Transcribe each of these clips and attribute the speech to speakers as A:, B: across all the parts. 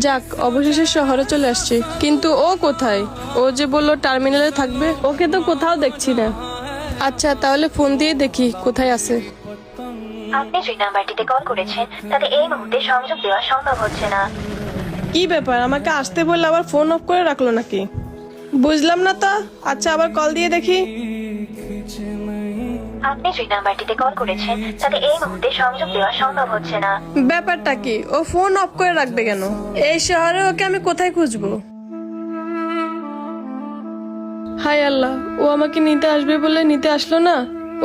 A: যাক, অবশেষে শহরে চলে আসছি। কিন্তু ও কোথায়? ও যে বললো টার্মিনালে থাকবে, ওকে তো কোথাও দেখছি না। আচ্ছা, তাহলে ফোন দিয়ে দেখি কোথায় আছে।
B: আপনি যে নাম্বারটিতে কল করেছেন তাতে এই মুহূর্তে সংযোগ দেওয়া সম্ভব হচ্ছে না।
A: কি ব্যাপার, আমাকে আসতে বললে আবার ফোন অফ করে রাখলো নাকি? বুঝলাম না তো। আচ্ছা, আবার কল দিয়ে দেখি।
B: আপনি যে নাম্বারটিতে কল করেছেন তাতে এই মুহূর্তে সংযোগ দেওয়া সম্ভব হচ্ছে না।
A: ব্যাপারটা কি? ও ফোন অফ করে রাখবে কেন? এই শহরে ওকে আমি কোথায় খুঁজবো? হায় আল্লাহ, ও আমাকে নিতে আসবে বলে নিতে আসলো না।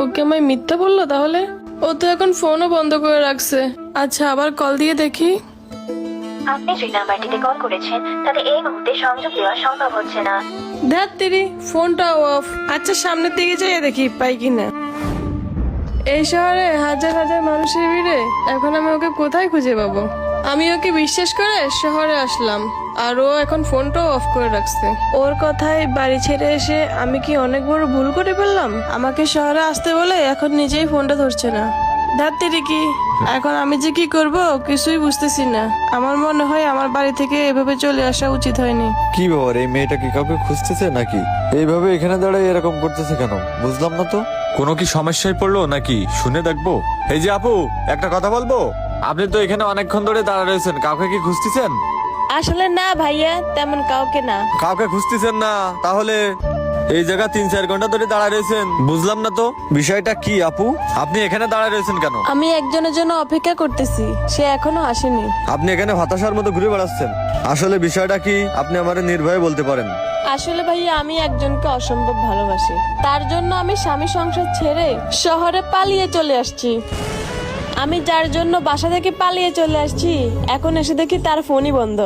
A: ওকে আমায় মিথ্যা বললো তাহলে? ও তো এখন ফোনও বন্ধ করে রাখছে। আচ্ছা, আবার কল দিয়ে দেখি।
B: আপনি যে নাম্বারটিতে কল করেছেন তাতে এই মুহূর্তে সংযোগ দেওয়া সম্ভব হচ্ছে না।
A: ধ্যাৎ তেরি, ফোনটা অফ। আচ্ছা, সামনের দিকে যেয়ে দেখি পাই কিনা। এই শহরে হাজার হাজার মানুষের ভিড়ে এখন আমি ওকে কোথায় খুঁজে পাবো? আমি ওকে বিশ্বাস করে শহরে আসলাম, আর ও এখন ফোনটাও অফ করে রাখছে। ওর কথায় বাড়ি ছেড়ে এসে আমি কি অনেক বড় ভুল করে ফেললাম? আমাকে শহরে আসতে বলে এখন নিজেই ফোনটা ধরছে না। ধাত্তেরি কি, এখন আমি যে কি করব কিছুই বুঝতেছি না। আমার মনে হয় আমার বাড়ি থেকে এভাবে চলে আসা উচিত হয়নি।
C: কি ব্যাপার, এই মেয়েটা কি কাউকে খুঁজতেছে নাকি? এইভাবে এখানে দাঁড়ায় এরকম করতেছে কেন বুঝলাম না তো। কোনো কি সমস্যায় পড়লো নাকি? শুনে দেখবো। এই যে আপু, একটা কথা বলবো। আপনি তো এখানে অনেকক্ষণ ধরে দাঁড়া রয়েছেন, কাউকে কি খুঁজতেছেন?
A: আসলে না ভাইয়া, তেমন কাউকে না।
C: কাউকে খুঁজতেছেন না? তাহলে এই জায়গা 3-4 ঘন্টা ধরে দাঁড়া রয়েছেন, বুঝলাম না তো বিষয়টা কি। আপু, আপনি এখানে দাঁড়া রয়েছেন কেন?
A: আমি একজনের জন্য অপেক্ষা করতেছি, সে এখনো আসেনি।
C: আপনি এখানে হতাশার মতো ঘুরে বেড়াচ্ছেন। আসলে বিষয়টা কি আপনি আমারে নির্ভয়ে বলতে পারেন?
A: আসলে ভাইয়া, আমি একজনকে অসম্ভব ভালোবাসি। তার জন্য আমি স্বামী সংসার ছেড়ে শহরে পালিয়ে চলে আসছি। আমি যার জন্য বাসা থেকে পালিয়ে চলে আসছি, এখন এসে দেখি তার ফোনই বন্ধ।